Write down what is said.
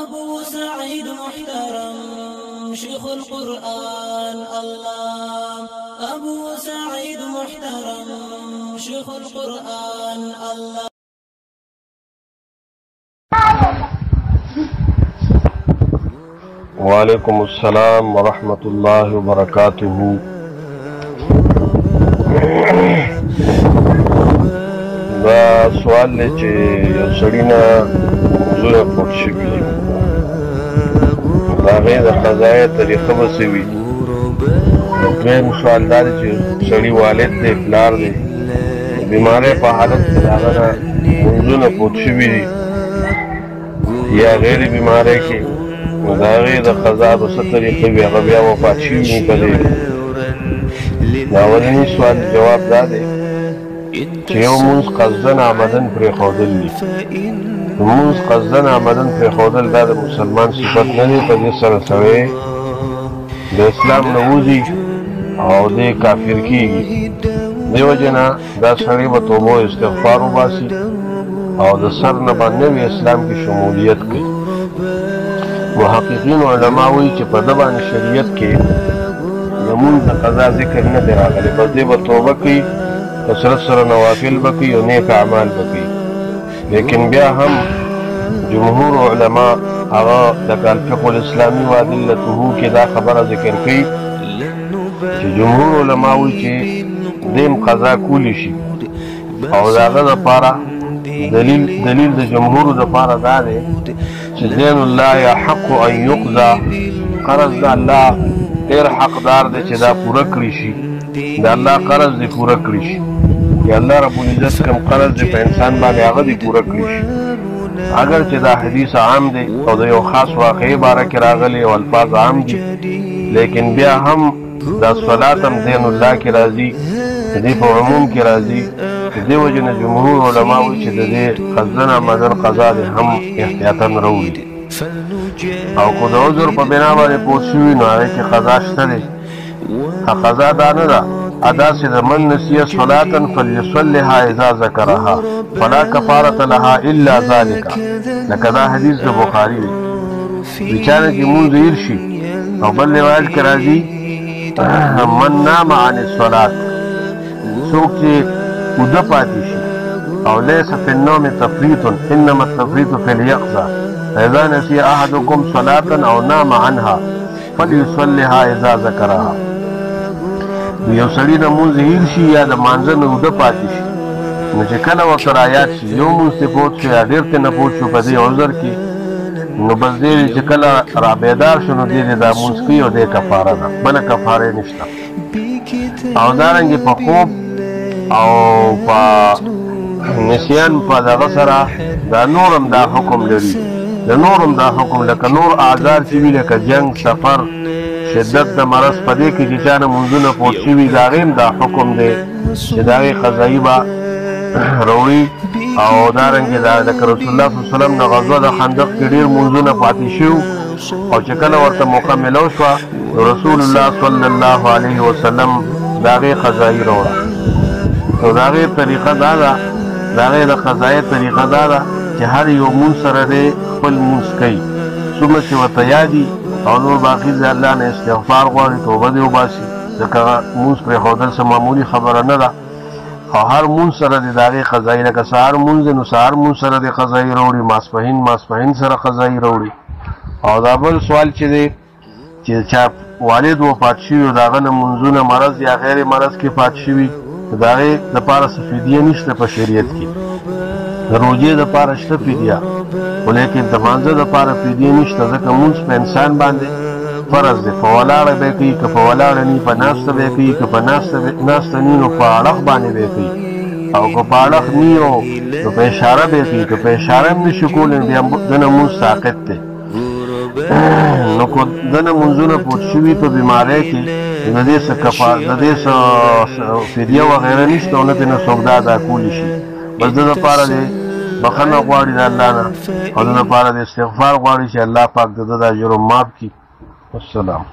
أبو سعيد محترم شيخ القرآن الله أبو سعيد محترم شيخ القرآن الله. وعلیکم السلام ورحمۃ اللہ وبرکاتہ. دا سوال دی چې یو سړي نه موضوع پټ شوي دي، د هغې د قضایه طریقه به څه وي. دویم سوال دا دی چې سړي والد دی، پلار دی، د بیمارۍ په حالت کې د هغه نه موضوعونه پټ شوي دي یا غیر بیمارۍ کې د هغې د قضا به څه طریقه وي، هغه بیا وفات شوي وي په دې. د اولني سوال جواب دا دی چې یو مونځ قصدن عمدن پرېښودل دي. مونځ قصدن عمدن پرېښودل دا د مسلمان صفت نه دی. په دې سره سړی د اسلام نه وځي او دی کافر کېږي. دې وجې نه دا سړی به توبه او استغفار وباسي او د سر نه به نوي اسلام کې شمولیت کوي. محققین علما وایي چې په ده باندې شریعت کې د مونځ د قضا ذکر نه دی راغلی، بس دی به توبه کوي، کثرت سره نوافل به کوي او نیک اعمال به کوي. لیکن بیا هم جمهور علما هغه د الفقه الاسلامي و ادلته کې دا خبره ذکر کوي چې جمهور علما وایي چې دیم قضا کولی شي او د هغه دپاره دلیل د جمهورو دپاره دا دی چې دین الله یحق ان یقضى، قرض د الله ډېر حقدار دی چې دا پوره کړي شي. د الله قرض دی پوره کړي شي، یا الله رب العزت کوم قرض دی په انسان باندې هغه دی پوره کړي شي. اگر چې دا حدیث عام دی او د یو خاص واقعي باره کې راغلی او الفاظ عام دي، لیکن بیا هم دا صلات هم دین الله کې راځي، د دې په عموم کې راځي. د دې وجې نه جمهور علما وایي چې د دې قصدن عمدن قضا دی هم احتیاطاً راوړي. او که د عذر په بنا باندې پوه شوي نو هغې کې قضا شته دی. قضا دا نه ده داسې د من نسیه صلاة فلیصلها اذا ذکرها فلا کفارة لها الا ذلک، لکه دا حدیث د بخاري دی. بیچاره چې مونځ هیر شي او بل روایت کې راځي من نام عن الصلاة، څوک چې اوده پاتې شي او لیس فی النوم تفریط انما التفریط فی الیقظة فاذا نسي احدکم صلاة او نام عنها فلیصلها اذا ذکرها. یو سړي نه مونځ هیر شي یا د مانځه نه اوده پاتې شي نو چې کله ورته رایاد شي یو مونځ ترې پوت شو یا ډېر ترې نه پوت شو په دې عذر کې، نو بس دی چې کله را بیدار شو نو دی دا مونځ کوي او دی کفاره ده، بله کفاره یې نشته. او دارنګې په خوب او په نسیان په دغه سره دا نور هم دا حکم لري. د نور هم دا حکم لکه نور اعذار چې وي لکه جنګ، سفر، شدت د مرض په دې کې چې چا نه مونځونه پوت شوي د هغې هم دا حکم دی چې د هغې قضایي به راوړي. او دارنګې لکه رسول الله صلی الله علیه وسلم د غزوه د خندق کې ډېر مونځونه پاتې شوي او چې کله ورته موقع میلاو شوه نو رسول الله صلی الله علیه وسلم د هغې قضایي راوړه. نو د هغې طریقه دا ده، د هغې د قضایي طریقه دا ده چې هر یو مونځ سره دی خپل مونځ کوي، څومره چې ورته یادي او نور باقي د الله نه استغفار غواړي، توبه دې وباسي، ځکه مونځ پرېښودل څه معمولي خبره نه ده. او هر مونځ سره دې د هغې قضایي، لکه سهار مونځ دی نو سهار مونځ سره دې قضایي راوړي، ماسپښین سره قضایي راوړي. او دا بل سوال چې دی چې چا والد وفات شوي او د هغه نه مونځونه مرض یا غیر مرض کې پات شوي، د هغې دپاره څه فدیه نشته په شریعت کې. د روژې دپاره شته فدیه، خو لیکن د مانځه دپاره فدیه نشته، ځکه مونځ په انسان باندې فرض دی. په ولاړه به یې کوي، که په ولاړه نی په ناسته به یې کوي، که په ناسته نی نو په اړخ باندې به یې کوي، او که په اړخ نی نو په اشاره به یې کوي. که په اشاره هم نشي کولی نو بیا د نه مونځ ساقط دی. نو که د نه مونځونه پوت شوي په بیمارۍ کې د دې څه فدیه وغیره نشته او نه ترې نه څوک دا ادا کولی شي. بس د دپاره دی بخښنه غواړي د الله نه او د دپاره د استغفار غواړي چې الله پاک د ده دا جرم معاف کړي. والسلام.